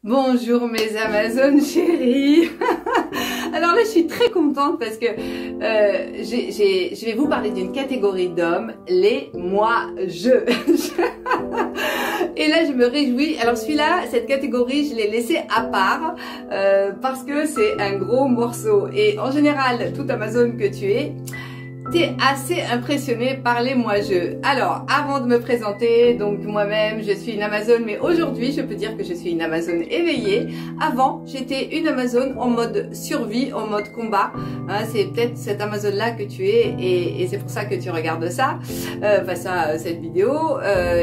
Bonjour mes Amazones chéries. Alors là je suis très contente parce que je vais vous parler d'une catégorie d'hommes, les moi-je. Et là je me réjouis. Alors celui-là, cette catégorie je l'ai laissé à part parce que c'est un gros morceau. Et en général, toute Amazone que tu es, t'es assez impressionné par les moi-je. Alors, avant de me présenter, donc moi-même, je suis une Amazone, mais aujourd'hui, je peux dire que je suis une Amazone éveillée. Avant, j'étais une Amazone en mode survie, en mode combat. Hein, c'est peut-être cette Amazone-là que tu es, et c'est pour ça que tu regardes ça, cette vidéo,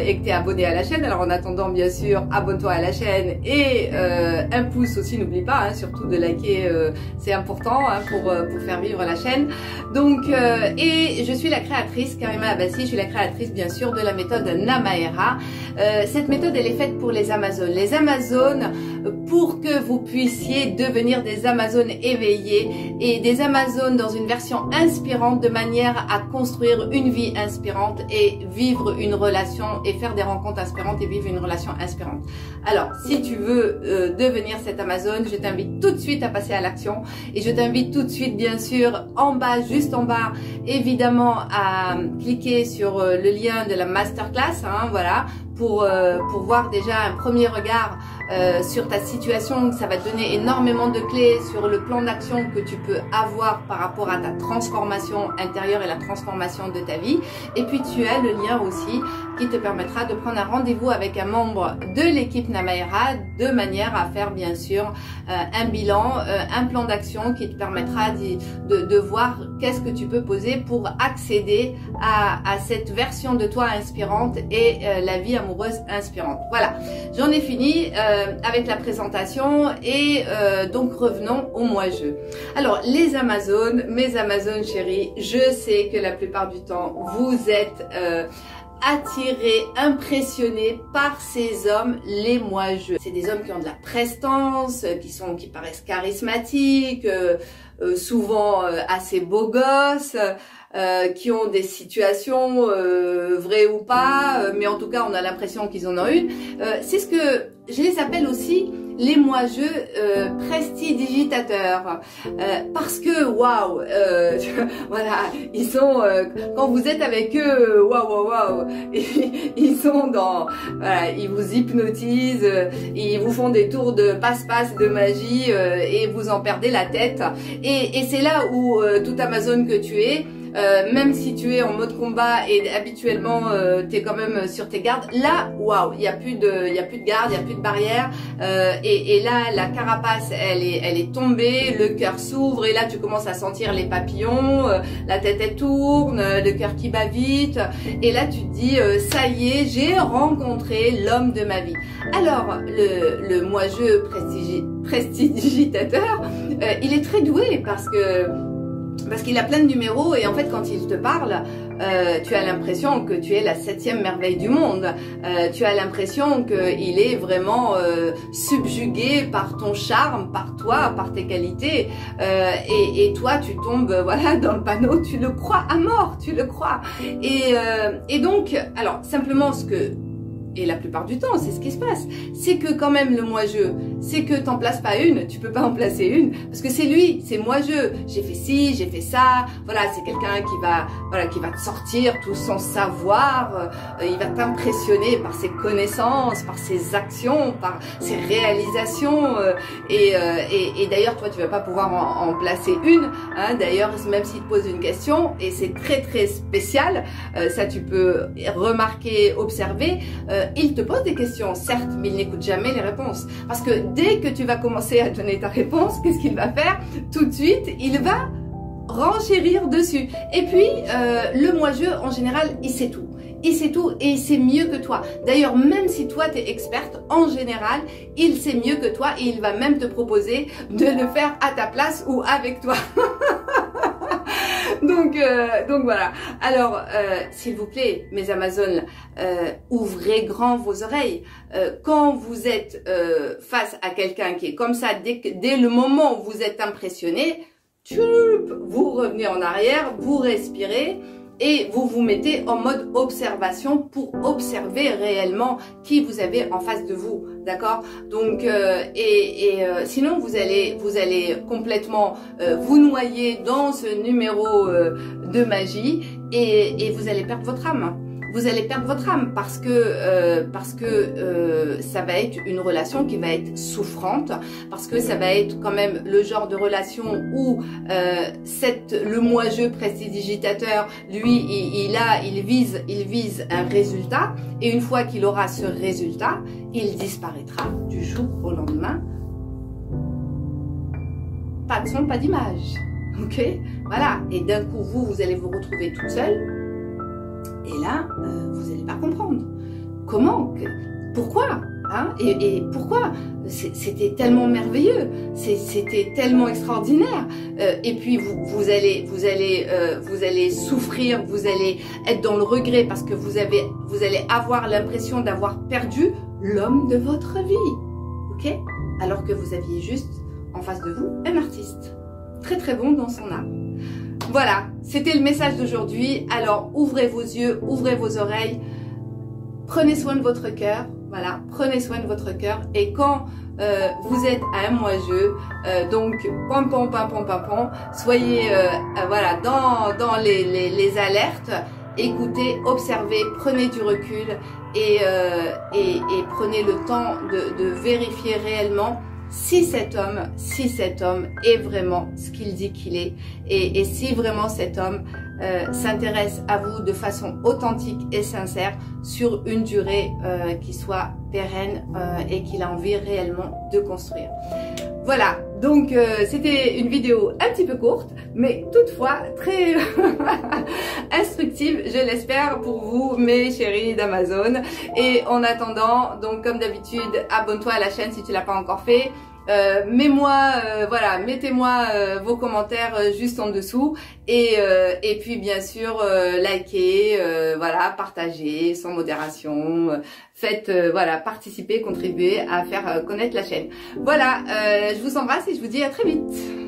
et que tu es abonné à la chaîne. Alors, en attendant, bien sûr, abonne-toi à la chaîne et un pouce aussi, n'oublie pas, hein, surtout de liker, c'est important hein, pour faire vivre la chaîne. Donc, et je suis la créatrice, Karima Abbasi, je suis la créatrice bien sûr de la méthode Namaera. Cette méthode elle est faite pour les Amazones. Les Amazones, pour que vous puissiez devenir des Amazones éveillées et des Amazones dans une version inspirante de manière à construire une vie inspirante et vivre une relation et faire des rencontres inspirantes et vivre une relation inspirante. Alors, si tu veux devenir cette Amazone, je t'invite tout de suite à passer à l'action et je t'invite tout de suite bien sûr en bas, juste en bas, évidemment à cliquer sur le lien de la masterclass, hein, voilà, pour voir déjà un premier regard sur ta situation. Ça va te donner énormément de clés sur le plan d'action que tu peux avoir par rapport à ta transformation intérieure et la transformation de ta vie. Et puis tu as le lien aussi qui te permettra de prendre un rendez-vous avec un membre de l'équipe Namaera de manière à faire bien sûr un bilan, un plan d'action qui te permettra de voir qu'est-ce que tu peux poser pour accéder à cette version de toi inspirante et la vie amoureuse inspirante. Voilà, j'en ai fini avec la présentation et donc revenons au moi-je. Alors les Amazones, mes Amazones chéries, je sais que la plupart du temps vous êtes attirés, impressionnés par ces hommes, les moi-je. C'est des hommes qui ont de la prestance, qui paraissent charismatiques, souvent assez beaux gosses, qui ont des situations vraies ou pas, mais en tout cas on a l'impression qu'ils en ont une. C'est ce que je les appelle aussi les moi-je prestidigitateurs, parce que waouh, voilà, ils sont quand vous êtes avec eux, waouh, ils sont dans, voilà, ils vous hypnotisent, ils vous font des tours de passe-passe de magie et vous en perdez la tête. Et c'est là où toute Amazone que tu es, même si tu es en mode combat et habituellement tu es quand même sur tes gardes, là waouh, il y a plus de garde, il y a plus de barrière, et là la carapace elle est tombée, le cœur s'ouvre et là tu commences à sentir les papillons, la tête elle tourne, le cœur qui bat vite et là tu te dis ça y est, j'ai rencontré l'homme de ma vie. Alors le moi-je prestidigitateur, il est très doué parce qu'il a plein de numéros et en fait quand il te parle, tu as l'impression que tu es la 7e merveille du monde. Tu as l'impression qu'il est vraiment subjugué par ton charme, par toi, par tes qualités. Et toi, tu tombes voilà dans le panneau, tu le crois à mort, tu le crois. Et donc, alors simplement et la plupart du temps, c'est ce qui se passe. C'est que quand même le moi-je, c'est que t'en places pas une, tu peux pas en placer une, parce que c'est lui, c'est moi-je. J'ai fait ci, j'ai fait ça. Voilà, c'est quelqu'un qui va te sortir tout son savoir. Il va t'impressionner par ses connaissances, par ses actions, par ses réalisations. Et d'ailleurs, toi, tu vas pas pouvoir en placer une. Hein, d'ailleurs, même s'il te pose une question, et c'est très très spécial, ça tu peux remarquer, observer. Il te pose des questions, certes, mais il n'écoute jamais les réponses. Parce que dès que tu vas commencer à donner ta réponse, qu'est-ce qu'il va faire? Tout de suite, il va renchérir dessus. Et puis, le moi-je, en général, il sait tout. Il sait tout et il sait mieux que toi. D'ailleurs, même si toi, tu es experte, en général, il sait mieux que toi et il va même te proposer de le faire à ta place ou avec toi. Donc voilà. Alors, s'il vous plaît, mes Amazones, ouvrez grand vos oreilles. Quand vous êtes face à quelqu'un qui est comme ça, dès le moment où vous êtes impressionné, vous revenez en arrière, vous respirez et vous vous mettez en mode observation pour observer réellement qui vous avez en face de vous. d'accord? Donc sinon vous allez complètement vous noyer dans ce numéro de magie et vous allez perdre votre âme. Vous allez perdre votre âme parce que ça va être une relation qui va être souffrante, parce que ça va être quand même le genre de relation où le moi-je prestidigitateur, lui, il vise un résultat, et une fois qu'il aura ce résultat, il disparaîtra du jour au lendemain. Pas de son, pas d'image, ok? Voilà, et d'un coup vous allez vous retrouver toute seule. Et là, vous n'allez pas comprendre. Comment? Pourquoi? Hein? Et pourquoi? C'était tellement merveilleux, c'était tellement extraordinaire. Et puis vous allez souffrir, vous allez être dans le regret parce que vous allez avoir l'impression d'avoir perdu l'homme de votre vie. Ok? Alors que vous aviez juste en face de vous un artiste. Très très bon dans son art. Voilà, c'était le message d'aujourd'hui. Alors, ouvrez vos yeux, ouvrez vos oreilles, prenez soin de votre cœur. Voilà, prenez soin de votre cœur. Et quand vous êtes à un moi-je, donc pam pam pam pam pam pam, soyez voilà dans les alertes. Écoutez, observez, prenez du recul et prenez le temps de vérifier réellement si cet homme est vraiment ce qu'il dit qu'il est, et si vraiment cet homme s'intéresse à vous de façon authentique et sincère sur une durée qui soit pérenne et qu'il a envie réellement de construire. Voilà, donc c'était une vidéo un petit peu courte, mais toutefois très instructive, je l'espère pour vous, mes chéris d'Amazon. Et en attendant, donc comme d'habitude, abonne-toi à la chaîne si tu l'as pas encore fait. Voilà, mettez-moi vos commentaires juste en dessous et puis bien sûr likez, voilà, partagez sans modération, faites voilà, participer, contribuer à faire connaître la chaîne. Voilà, je vous embrasse et je vous dis à très vite.